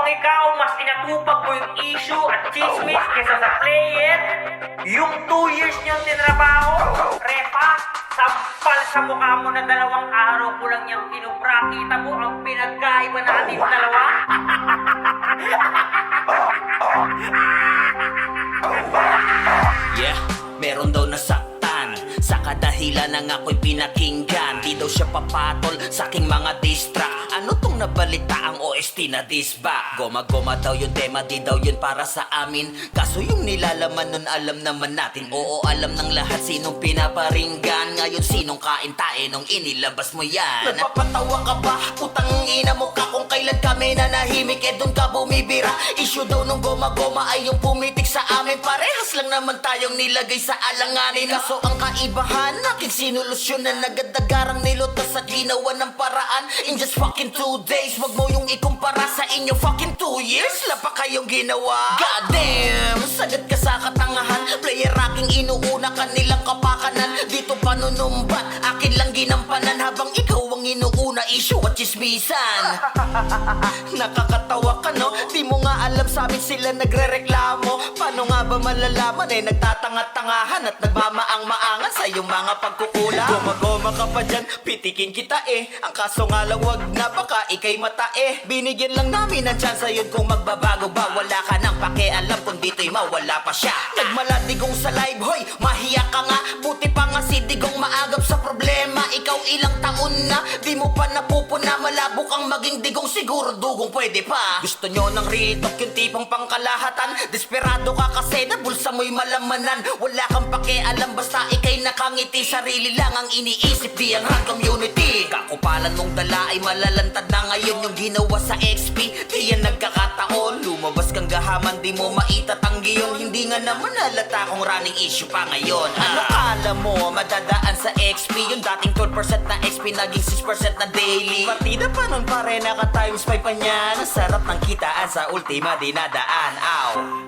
ikaw mas inatupag mo yung issue at chismis kesa sa player, yung 2 years niyang tinrabaho, repa, sampal sa mukha mo na 2 araw ko lang niyang kinubra. Kita mo ang pinagkaiba natin dalawa? Yeah, meron daw nasaktan sa kadahilan ng ako'y pinakinggan. Di daw siya papatol sa aking mga distract. Ano tong nabalita ang OST na disba? Goma-goma daw yung tema, di daw yun para sa amin. Kaso yung nilalaman nun alam naman natin. Oo, alam ng lahat sinong pinaparinggan. Ngayon sinong kain-tae nung inilabas mo yan? Nagpapatawa ka ba? Putang ina mo ka kung kailan kami nanahimik. Dun ka bumibira. Issue daw nung goma-goma ay yung pumitik sa amin. Parehas lang naman tayong nilagay sa alanganin. Kaso ang kaibahan, aking sinolusyonan. Nagadagarang nilutas sa ginawa ng paraan. In just fucking 2 days, wag mo yung ikumpara sa inyo fucking 2 years. Lapa kayong ginawa. Goddamn, sagat ka sa katangahan. Player aking inuuna, kanilang kapakanan. Dito panunumbat, akin lang ginampanan. Habang ikaw ang inuuna, issue at chismisan. Nakakatawa ka no, di mo nga alam sa amin sila nagre-reklamo. Paano nga ba malalaman nagtatanga-tangahan at nagmamaang-maangan sa iyong mga pagkukulang. Goma-goma ka pa dyan, pitikin kita Ang kaso nga lang wag na baka ikay matae. Binigyan lang namin ng chance yun kung magbabago ba. Wala ka nang pakialam kung dito'y mawala pa siya. Nagmaladigong sa live, hoy, mahiya ka nga. Buti pa nga si Digong maagap sa problema. Ikaw ilang taon na, di mo pa napupuna. Malabo kang maging digong, siguro dugong pwede pa. Gusto nyo ng retalk yung tipong pangkalahatan. Desperado ka kasi na bulsa mo'y malamanan. Wala kang pakialam basta ikay nakangiti. Sarili lang ang iniisip, di ang hang community. Kakupalan mong dala ay malalantad na ngayon. Yung ginawa sa XP, di yan nagkakataon. Lumabas kang gahaman, di mo maitatanggi yun. Hindi nga naman halata kung running issue pa ngayon. Ano kala mo madadaan sa XP? Yung dating 12% na XP naging 6% na daily. Partida pa nun pare naka times 5 pa niya. Nasarap ng kitaan sa ultima dinadaan. Ow.